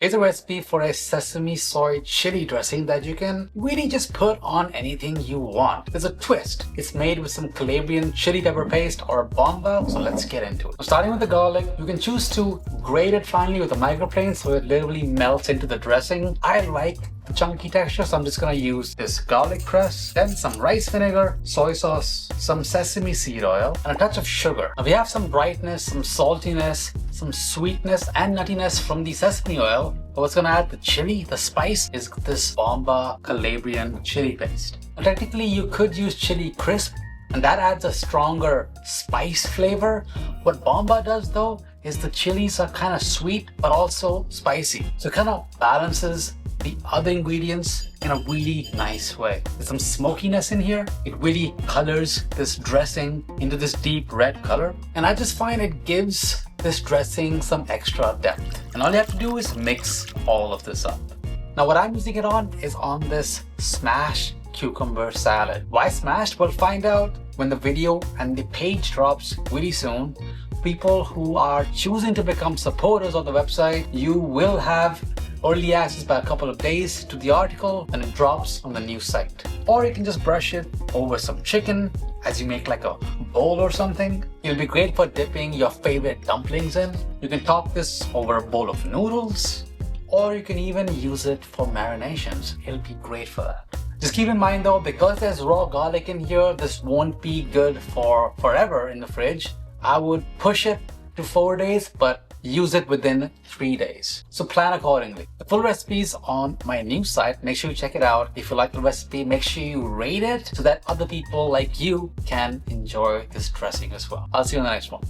Here's a recipe for a sesame soy chili dressing that you can really just put on anything you want. There's a twist. It's made with some Calabrian chili pepper paste or bomba, so let's get into it. So starting with the garlic, you can choose to grate it finely with a microplane so it literally melts into the dressing. I like the chunky texture, so I'm just gonna use this garlic press, then some rice vinegar, soy sauce, some sesame seed oil, and a touch of sugar. Now we have some brightness, some saltiness, some sweetness and nuttiness from the sesame oil. But what's gonna add the chili, the spice, is this bomba Calabrian chili paste. Now, technically you could use chili crisp, and that adds a stronger spice flavor. What bomba does though is the chilies are kind of sweet but also spicy, so it kind of balances the other ingredients in a really nice way. There's some smokiness in here. It really colors this dressing into this deep red color, and I just find it gives this dressing some extra depth. And all you have to do is mix all of this up. Now what I'm using it on is on this smashed cucumber salad. Why smashed? We'll find out when the video and the page drops really soon. People who are choosing to become supporters of the website, you will have early access by a couple of days to the article when it drops on the new site. Or you can just brush it over some chicken as you make like a bowl or something. It'll be great for dipping your favorite dumplings in. You can top this over a bowl of noodles, or you can even use it for marinations. It'll be great for that. Just keep in mind though, because there's raw garlic in here, this won't be good for forever in the fridge. I would push it to 4 days, but use it within 3 days. So plan accordingly. The full recipe is on my new site. Make sure you check it out. If you like the recipe, make sure you rate it so that other people like you can enjoy this dressing as well. I'll see you in the next one.